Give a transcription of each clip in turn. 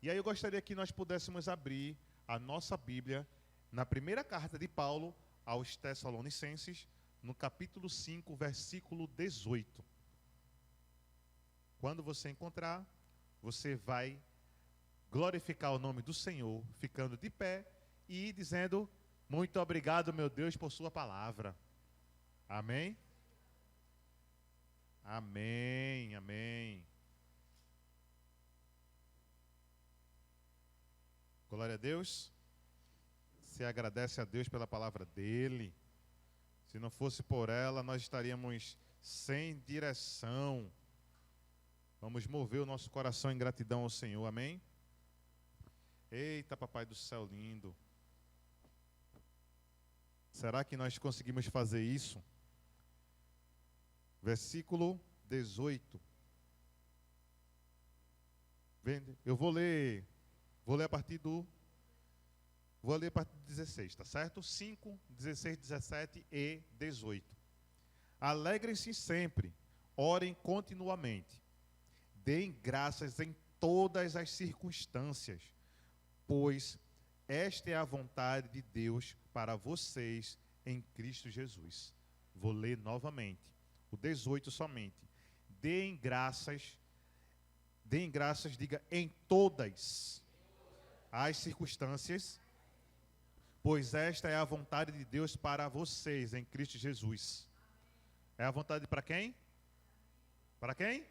E aí eu gostaria que nós pudéssemos abrir a nossa Bíblia na primeira carta de Paulo aos Tessalonicenses, no capítulo 5, versículo 18. Quando você encontrar, você vai glorificar o nome do Senhor, ficando de pé e dizendo: muito obrigado, meu Deus, por sua palavra. Amém? Amém, amém. Glória a Deus. Você agradece a Deus pela palavra dele. Se não fosse por ela, nós estaríamos sem direção. Vamos mover o nosso coração em gratidão ao Senhor, amém? Eita, papai do céu lindo. Será que nós conseguimos fazer isso? Versículo 18. Eu vou ler a partir do 16, tá certo? 5, 16, 17 e 18. Alegrem-se sempre, orem continuamente, deem graças em todas as circunstâncias, pois esta é a vontade de Deus para vocês em Cristo Jesus. Vou ler novamente, o 18 somente. Deem graças, diga, em todas as circunstâncias, pois esta é a vontade de Deus para vocês em Cristo Jesus. É a vontade para quem? Para quem?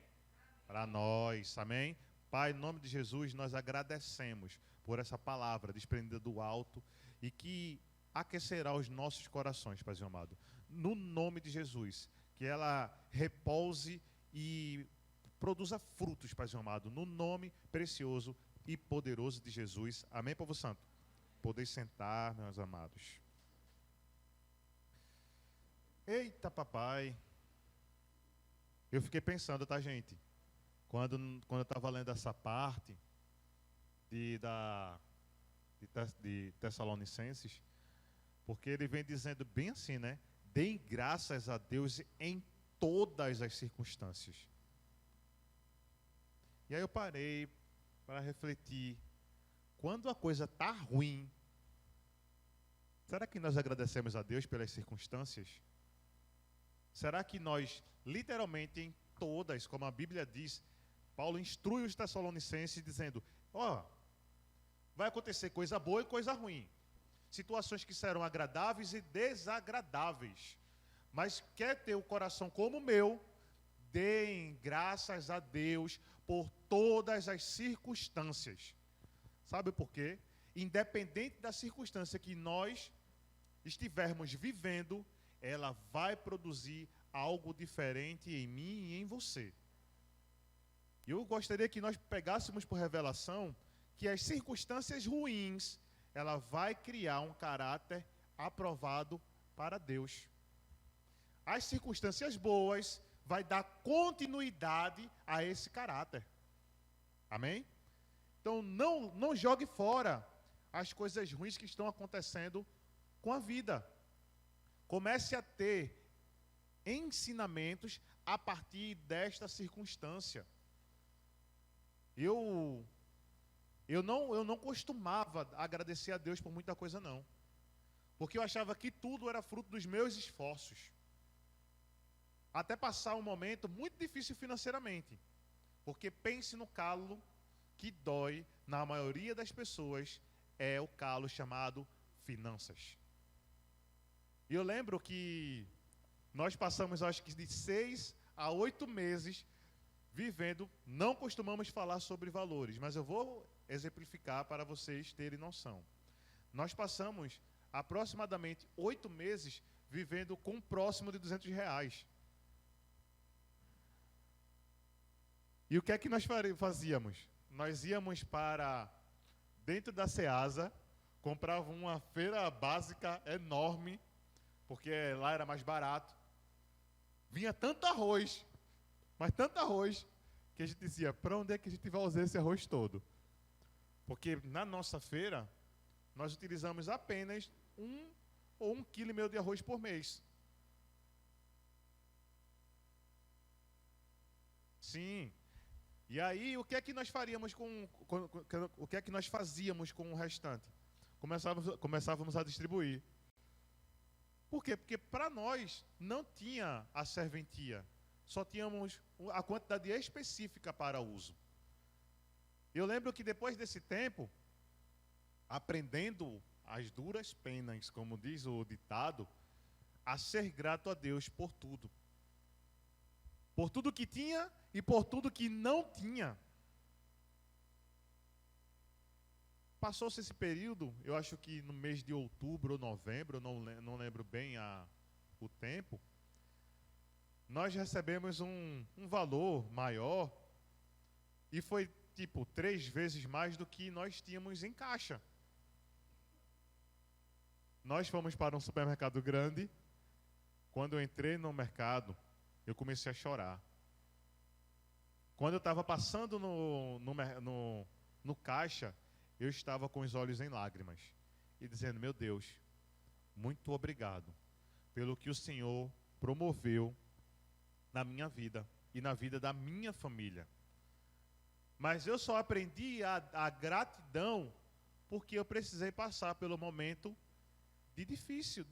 Para nós, amém? Pai, em nome de Jesus, nós agradecemos por essa palavra desprendida do alto e que aquecerá os nossos corações, Pai amado. No nome de Jesus, que ela repouse e produza frutos, Pai amado, no nome precioso e poderoso de Jesus. Amém, povo santo? Podeis sentar, meus amados. Eita, papai. Eu fiquei pensando, tá, gente? Quando eu estava lendo essa parte de Tessalonicenses, porque ele vem dizendo bem assim, né? Deem graças a Deus em todas as circunstâncias. E aí eu parei para refletir. Quando a coisa está ruim, será que nós agradecemos a Deus pelas circunstâncias? Será que nós, literalmente em todas, como a Bíblia diz, Paulo instrui os Tessalonicenses dizendo: vai acontecer coisa boa e coisa ruim. Situações que serão agradáveis e desagradáveis. Mas quer ter o coração como o meu, deem graças a Deus por todas as circunstâncias. Sabe por quê? Independente da circunstância que nós estivermos vivendo, ela vai produzir algo diferente em mim e em você. Eu gostaria que nós pegássemos por revelação que as circunstâncias ruins, ela vai criar um caráter aprovado para Deus. As circunstâncias boas vai dar continuidade a esse caráter. Amém? Então não jogue fora as coisas ruins que estão acontecendo com a vida. Comece a ter ensinamentos a partir desta circunstância. Eu não costumava agradecer a Deus por muita coisa, não. Porque eu achava que tudo era fruto dos meus esforços. Até passar um momento muito difícil financeiramente. Porque pense no calo que dói na maioria das pessoas, é o calo chamado finanças. E eu lembro que nós passamos, acho que de 6 a 8 meses vivendo, não costumamos falar sobre valores, mas eu vou exemplificar para vocês terem noção. Nós passamos aproximadamente 8 meses vivendo com próximo de R$200. E o que é que nós fazíamos? Nós íamos para dentro da Ceasa, comprava uma feira básica enorme, porque lá era mais barato. Vinha tanto arroz, mas tanto arroz, que a gente dizia: para onde é que a gente vai usar esse arroz todo? Porque na nossa feira, nós utilizamos apenas 1 ou 1,5 kg de arroz por mês. Sim. E aí, o que é que nós faríamos o que é que nós fazíamos com o restante? Começávamos a distribuir. Por quê? Porque para nós não tinha a serventia. Só tínhamos a quantidade específica para uso. Eu lembro que depois desse tempo, aprendendo as duras penas, como diz o ditado, a ser grato a Deus por tudo. Por tudo que tinha e por tudo que não tinha. Passou-se esse período, eu acho que no mês de outubro ou novembro, não lembro bem o tempo, nós recebemos um valor maior e foi tipo 3 vezes mais do que nós tínhamos em caixa. Nós fomos para um supermercado grande. Quando eu entrei no mercado, eu comecei a chorar. Quando eu estava passando no caixa, eu estava com os olhos em lágrimas e dizendo: meu Deus, muito obrigado pelo que o Senhor promoveu na minha vida e na vida da minha família. Mas eu só aprendi a gratidão porque eu precisei passar pelo momento de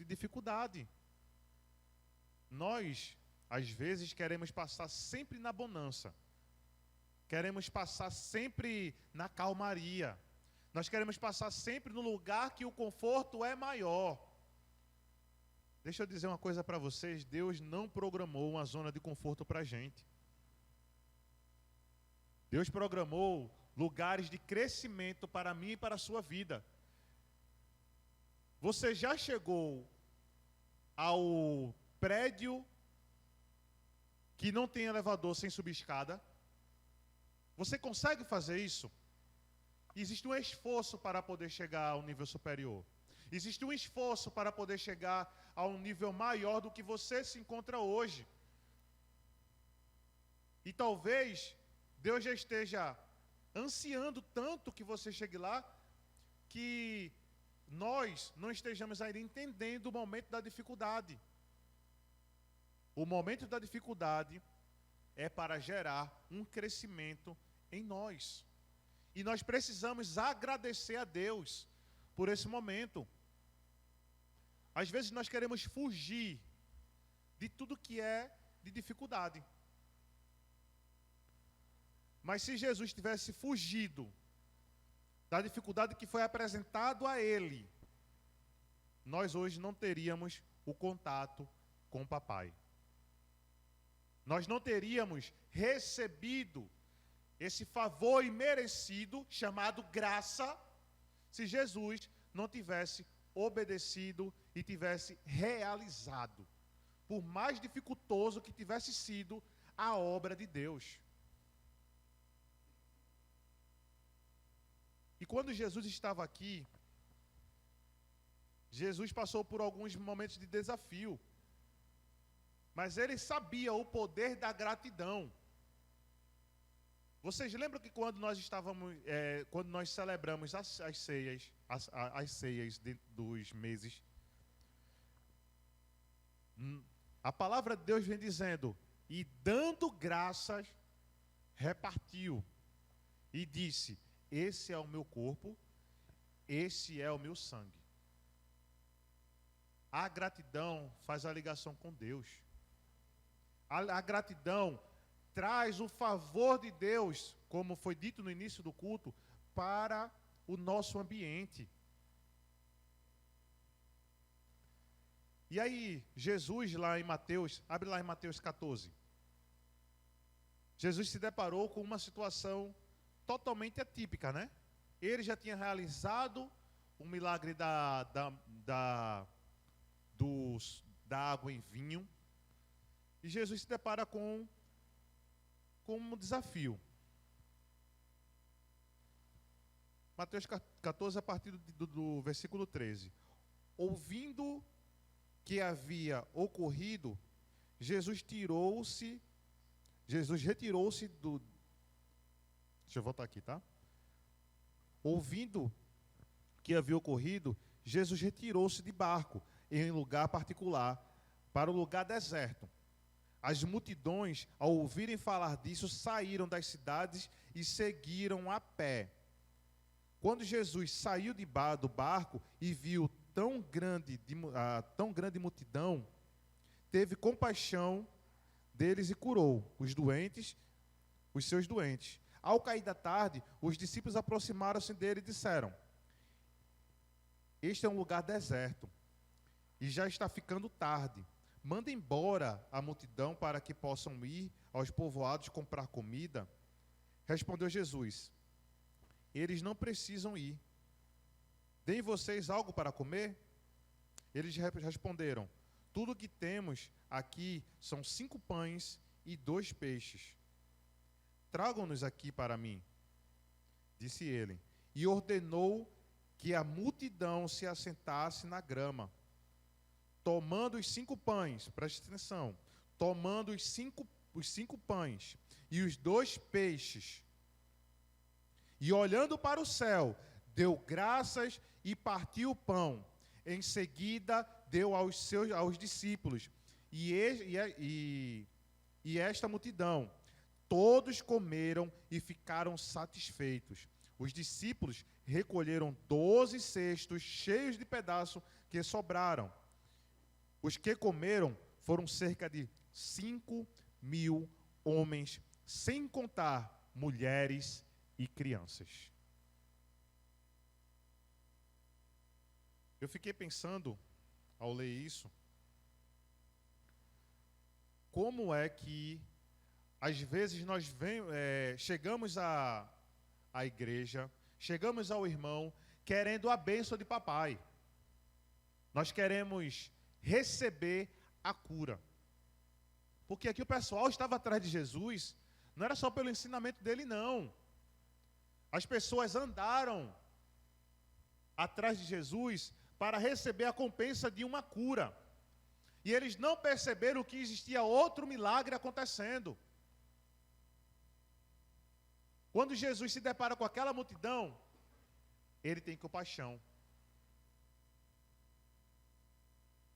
dificuldade. Nós, às vezes, queremos passar sempre na bonança. Queremos passar sempre na calmaria. Nós queremos passar sempre no lugar que o conforto é maior. Deixa eu dizer uma coisa para vocês: Deus não programou uma zona de conforto para a gente. Deus programou lugares de crescimento para mim e para a sua vida. Você já chegou ao prédio que não tem elevador sem subir escada? Você consegue fazer isso? Existe um esforço para poder chegar ao nível superior. Existe um esforço para poder chegar a um nível maior do que você se encontra hoje. E talvez Deus já esteja ansiando tanto que você chegue lá, que nós não estejamos ainda entendendo o momento da dificuldade. O momento da dificuldade é para gerar um crescimento em nós. E nós precisamos agradecer a Deus por esse momento. Às vezes nós queremos fugir de tudo que é de dificuldade. Mas se Jesus tivesse fugido da dificuldade que foi apresentado a Ele, nós hoje não teríamos o contato com o Papai. Nós não teríamos recebido esse favor imerecido, chamado graça, se Jesus não tivesse obedecido e tivesse realizado, por mais dificultoso que tivesse sido a obra de Deus. E quando Jesus estava aqui, Jesus passou por alguns momentos de desafio, mas ele sabia o poder da gratidão. Vocês lembram que quando nós celebramos as ceias dos meses, a palavra de Deus vem dizendo: e dando graças, repartiu, e disse: esse é o meu corpo, esse é o meu sangue. A gratidão faz a ligação com Deus. A gratidão traz o favor de Deus, como foi dito no início do culto, para o nosso ambiente. E aí, Jesus lá em Mateus, abre lá em Mateus 14. Jesus se deparou com uma situação totalmente atípica, né? Ele já tinha realizado o milagre da água em vinho. E Jesus se depara com um desafio. Mateus 14, a partir do versículo 13. Ouvindo que havia ocorrido, Jesus retirou-se do... Deixa eu voltar aqui, tá? Ouvindo que havia ocorrido, Jesus retirou-se de barco em um lugar particular, para um lugar deserto. As multidões, ao ouvirem falar disso, saíram das cidades e seguiram a pé. Quando Jesus saiu do barco e viu tão grande multidão, teve compaixão deles e curou os seus doentes. Ao cair da tarde, os discípulos aproximaram-se dele e disseram: este é um lugar deserto e já está ficando tarde. Manda embora a multidão para que possam ir aos povoados comprar comida. Respondeu Jesus: eles não precisam ir. Deem vocês algo para comer? Eles responderam: tudo o que temos aqui são 5 pães e 2 peixes. Tragam-nos aqui para mim, disse ele, e ordenou que a multidão se assentasse na grama. Tomando os 5 pães, preste atenção, tomando os cinco pães e os 2 peixes, e olhando para o céu, deu graças e partiu o pão. Em seguida, deu aos discípulos e esta multidão. Todos comeram e ficaram satisfeitos. Os discípulos recolheram 12 cestos cheios de pedaços que sobraram. Os que comeram foram cerca de 5.000 homens, sem contar mulheres e crianças. Eu fiquei pensando, ao ler isso, como é que, às vezes, nós chegamos à igreja, chegamos ao irmão, querendo a bênção de papai. Nós queremos receber a cura. Porque aqui o pessoal estava atrás de Jesus, não era só pelo ensinamento dele, não. As pessoas andaram atrás de Jesus para receber a compensa de uma cura. E eles não perceberam que existia outro milagre acontecendo. Quando Jesus se depara com aquela multidão, ele tem compaixão.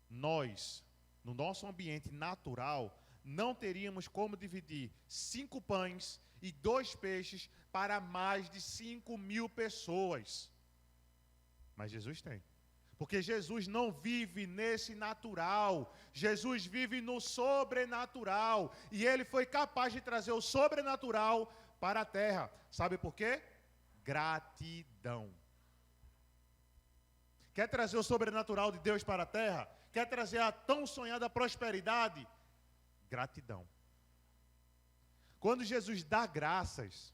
Nós, no nosso ambiente natural, não teríamos como dividir 5 pães e 2 peixes para mais de 5.000 pessoas. Mas Jesus tem. Porque Jesus não vive nesse natural. Jesus vive no sobrenatural. E ele foi capaz de trazer o sobrenatural para a terra. Sabe por quê? Gratidão. Quer trazer o sobrenatural de Deus para a terra? Quer trazer a tão sonhada prosperidade? Gratidão. Quando Jesus dá graças,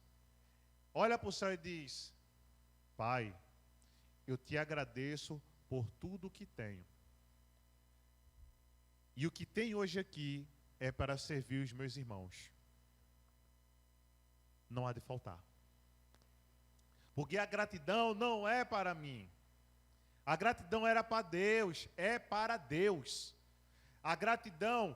olha para o céu e diz: Pai, eu te agradeço por tudo o que tenho. E o que tem hoje aqui é para servir os meus irmãos. Não há de faltar. Porque a gratidão não é para mim. A gratidão era para Deus, é para Deus. A gratidão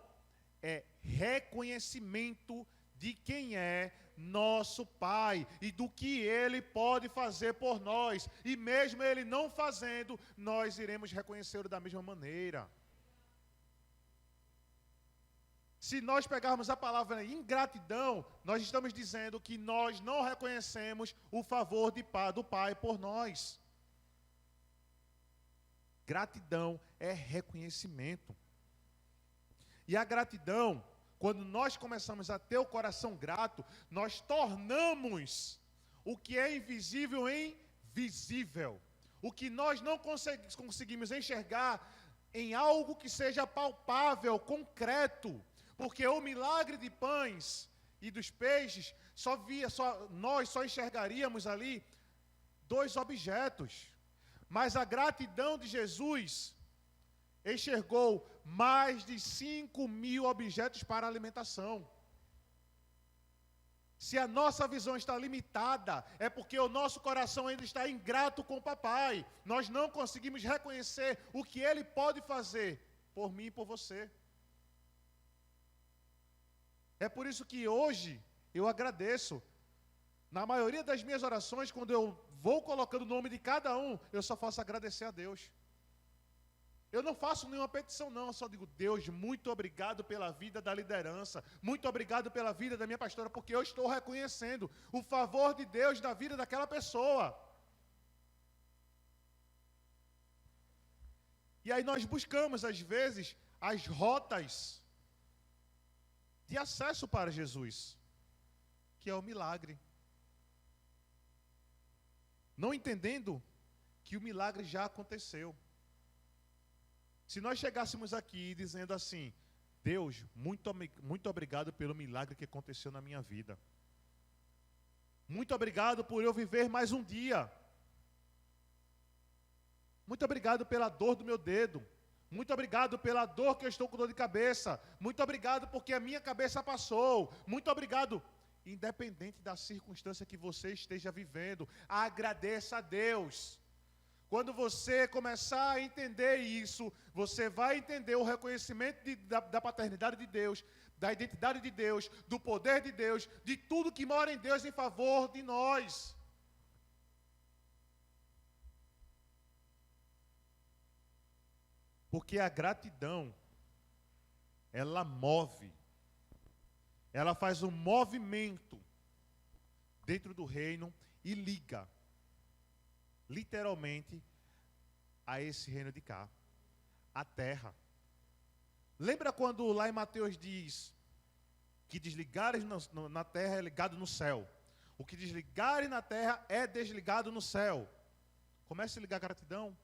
é reconhecimento de quem é nosso Pai e do que Ele pode fazer por nós. E mesmo Ele não fazendo, nós iremos reconhecê-lo da mesma maneira. Se nós pegarmos a palavra ingratidão, nós estamos dizendo que nós não reconhecemos o favor do Pai por nós. Gratidão é reconhecimento. E a gratidão, quando nós começamos a ter o coração grato, nós tornamos o que é invisível em visível. O que nós não conseguimos enxergar em algo que seja palpável, concreto. Porque o milagre de pães e dos peixes, nós só enxergaríamos ali 2 objetos. Mas a gratidão de Jesus enxergou mais de 5.000 objetos para alimentação. Se a nossa visão está limitada, é porque o nosso coração ainda está ingrato com o papai. Nós não conseguimos reconhecer o que ele pode fazer por mim e por você. É por isso que hoje eu agradeço. Na maioria das minhas orações, quando eu vou colocando o nome de cada um, eu só faço agradecer a Deus. Eu não faço nenhuma petição, não. Eu só digo, Deus, muito obrigado pela vida da liderança. Muito obrigado pela vida da minha pastora, porque eu estou reconhecendo o favor de Deus na vida daquela pessoa. E aí nós buscamos, às vezes, as rotas de acesso para Jesus, que é o milagre. Não entendendo que o milagre já aconteceu. Se nós chegássemos aqui dizendo assim, Deus, muito obrigado pelo milagre que aconteceu na minha vida. Muito obrigado por eu viver mais um dia. Muito obrigado pela dor do meu dedo. Muito obrigado pela dor que eu estou com dor de cabeça. Muito obrigado porque a minha cabeça passou. Muito obrigado. Independente da circunstância que você esteja vivendo, agradeça a Deus. Quando você começar a entender isso, você vai entender o reconhecimento da paternidade de Deus, da identidade de Deus, do poder de Deus, de tudo que mora em Deus em favor de nós. Porque a gratidão, ela move, ela faz um movimento dentro do reino e liga, literalmente, a esse reino de cá, a terra. Lembra quando lá em Mateus diz que desligares na terra é ligado no céu. O que desligares na terra é desligado no céu. Comece a ligar a gratidão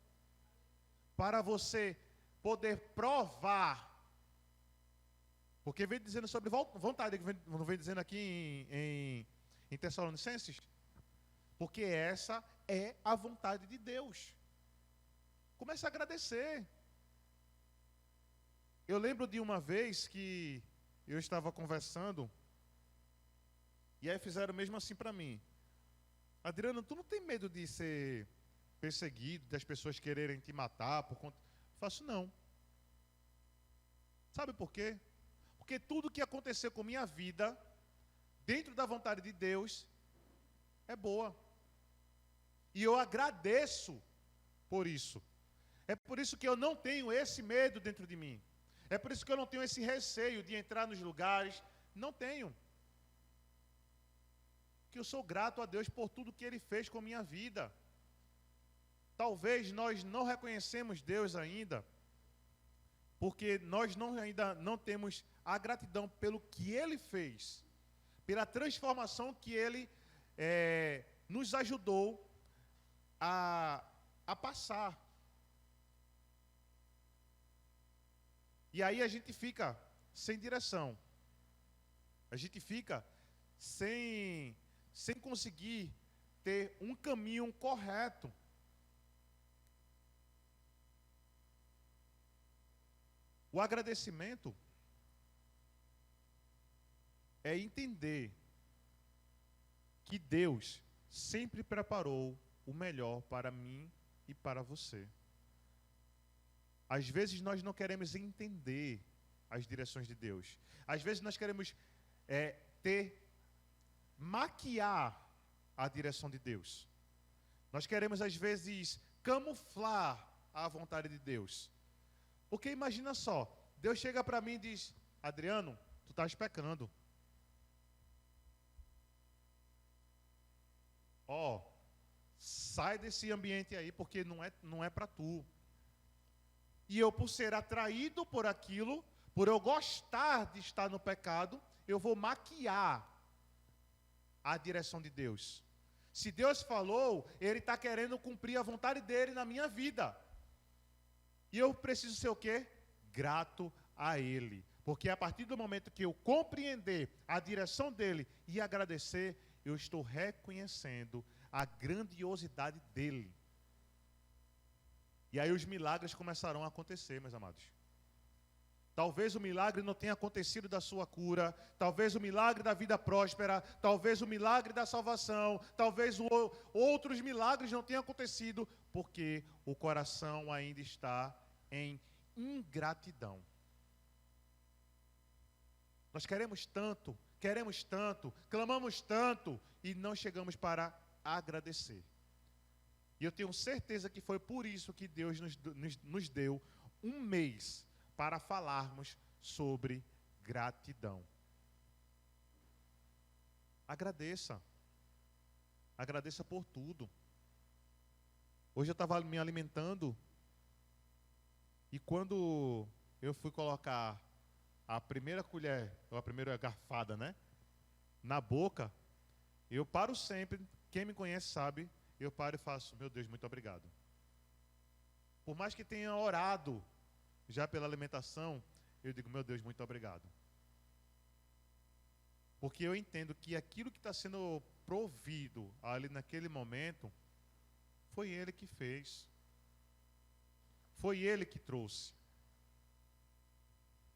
para você poder provar. Porque vem dizendo sobre vontade, não vem dizendo aqui em Tessalonicenses. Porque essa é a vontade de Deus. Comece a agradecer. Eu lembro de uma vez que eu estava conversando, e aí fizeram mesmo assim para mim. Adriano, tu não tem medo de ser perseguido, das pessoas quererem te matar por conta... Eu faço não. Sabe por quê? Porque tudo que aconteceu com minha vida, dentro da vontade de Deus, é boa. E eu agradeço por isso. É por isso que eu não tenho esse medo dentro de mim. É por isso que eu não tenho esse receio de entrar nos lugares. Não tenho. Porque eu sou grato a Deus por tudo que Ele fez com a minha vida. Talvez nós não reconhecemos Deus ainda, porque nós ainda não temos a gratidão pelo que Ele fez, pela transformação que Ele nos ajudou a passar. E aí a gente fica sem direção. A gente fica sem conseguir ter um caminho correto. O agradecimento é entender que Deus sempre preparou o melhor para mim e para você. Às vezes nós não queremos entender as direções de Deus. Às vezes nós queremos maquiar a direção de Deus. Nós queremos às vezes camuflar a vontade de Deus. Porque imagina só, Deus chega para mim e diz, Adriano, tu estás pecando. Sai desse ambiente aí, porque não é para tu. E eu, por ser atraído por aquilo, por eu gostar de estar no pecado, eu vou maquiar a direção de Deus. Se Deus falou, Ele está querendo cumprir a vontade dEle na minha vida. E eu preciso ser o quê? Grato a Ele. Porque a partir do momento que eu compreender a direção dEle e agradecer, eu estou reconhecendo a grandiosidade dEle. E aí os milagres começarão a acontecer, meus amados. Talvez o milagre não tenha acontecido da sua cura, talvez o milagre da vida próspera, talvez o milagre da salvação, talvez outros milagres não tenham acontecido, porque o coração ainda está em ingratidão. Nós queremos tanto, clamamos tanto e não chegamos para agradecer. E eu tenho certeza que foi por isso que Deus nos deu um mês para falarmos sobre gratidão. Agradeça. Agradeça por tudo. Hoje eu estava me alimentando e quando eu fui colocar a primeira colher, ou a primeira garfada, né, na boca, eu paro sempre, quem me conhece sabe, eu paro e faço, meu Deus, muito obrigado. Por mais que tenha orado já pela alimentação, eu digo, meu Deus, muito obrigado. Porque eu entendo que aquilo que está sendo provido ali naquele momento, foi Ele que fez. Foi Ele que trouxe.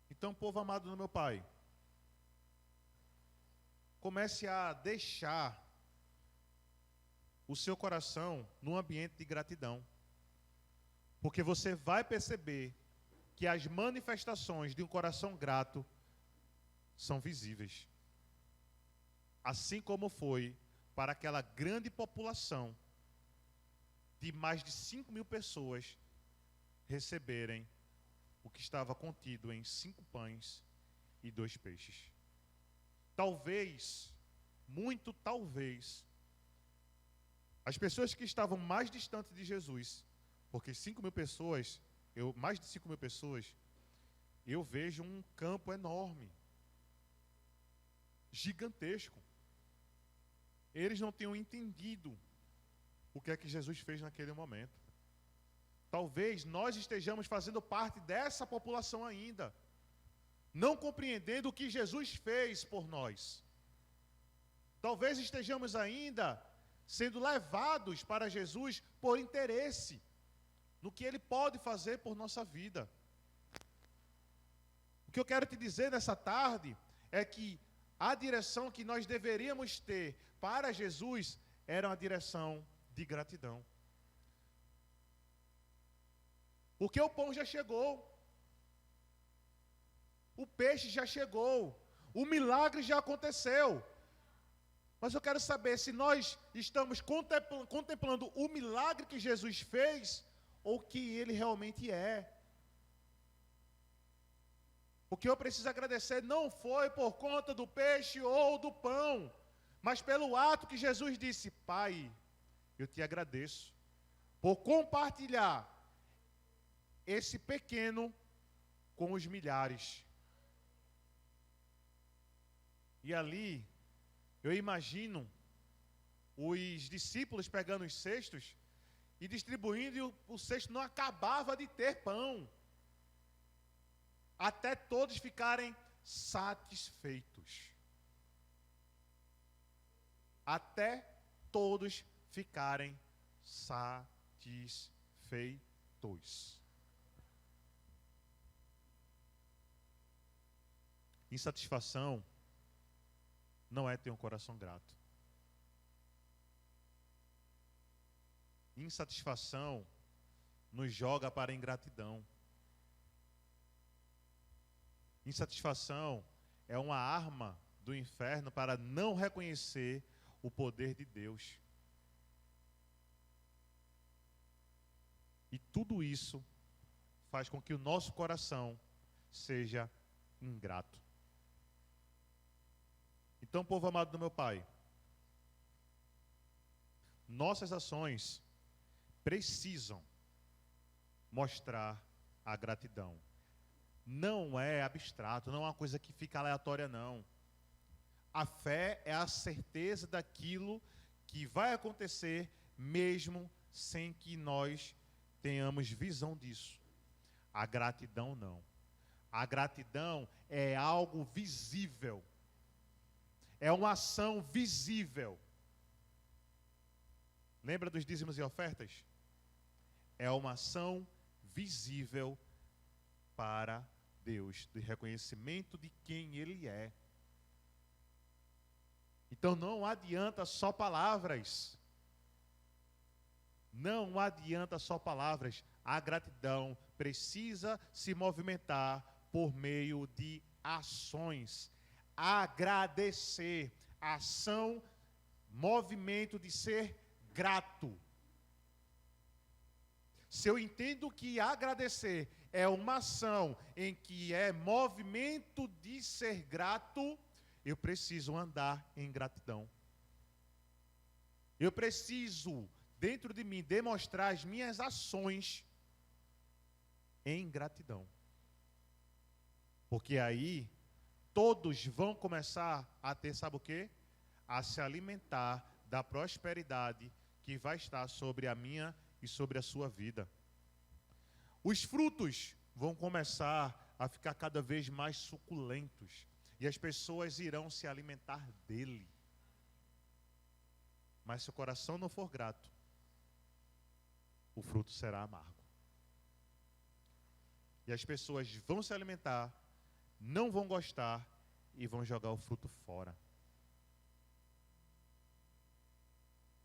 Então, povo amado do meu Pai, comece a deixar o seu coração num ambiente de gratidão. Porque você vai perceber que as manifestações de um coração grato são visíveis. Assim como foi para aquela grande população de mais de 5.000 pessoas receberem o que estava contido em 5 pães e 2 peixes. Talvez, muito talvez, as pessoas que estavam mais distantes de Jesus, porque 5.000 pessoas, mais de 5.000 pessoas, eu vejo um campo enorme, gigantesco. Eles não tinham entendido o que é que Jesus fez naquele momento. Talvez nós estejamos fazendo parte dessa população ainda, não compreendendo o que Jesus fez por nós. Talvez estejamos ainda sendo levados para Jesus por interesse no que Ele pode fazer por nossa vida. O que eu quero te dizer nessa tarde é que a direção que nós deveríamos ter para Jesus era uma direção de gratidão. Porque o pão já chegou, o peixe já chegou, o milagre já aconteceu. Mas eu quero saber se nós estamos contemplando o milagre que Jesus fez ou que Ele realmente é. O que eu preciso agradecer não foi por conta do peixe ou do pão, mas pelo ato que Jesus disse, Pai, eu te agradeço por compartilhar esse pequeno com os milhares. E ali, eu imagino os discípulos pegando os cestos e distribuindo, e o cesto não acabava de ter pão, até todos ficarem satisfeitos. Até todos ficarem satisfeitos. Insatisfação não é ter um coração grato. Insatisfação nos joga para a ingratidão. Insatisfação é uma arma do inferno para não reconhecer o poder de Deus. E tudo isso faz com que o nosso coração seja ingrato. Então, povo amado do meu Pai, nossas ações precisam mostrar a gratidão. Não é abstrato, não é uma coisa que fica aleatória, não. A fé é a certeza daquilo que vai acontecer, mesmo sem que nós tenhamos visão disso. A gratidão não. A gratidão é algo visível. É uma ação visível. Lembra dos dízimos e ofertas? É uma ação visível para Deus, de reconhecimento de quem Ele é. Então não adianta só palavras. Não adianta só palavras. A gratidão precisa se movimentar por meio de ações. Agradecer, ação, movimento de ser grato. Se eu entendo que agradecer é uma ação em que é movimento de ser grato, eu preciso andar em gratidão. Eu preciso, dentro de mim, demonstrar as minhas ações em gratidão. Porque aí, todos vão começar a ter, sabe o quê? A se alimentar da prosperidade que vai estar sobre a minha e sobre a sua vida. Os frutos vão começar a ficar cada vez mais suculentos. E as pessoas irão se alimentar dele. Mas se o coração não for grato, o fruto será amargo. E as pessoas vão se alimentar, não vão gostar e vão jogar o fruto fora.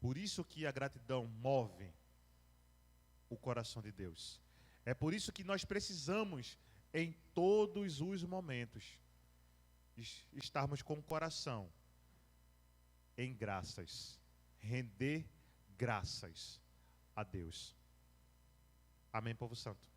Por isso que a gratidão move o coração de Deus. É por isso que nós precisamos, em todos os momentos, estarmos com o coração em graças, render graças a Deus. Amém, povo santo?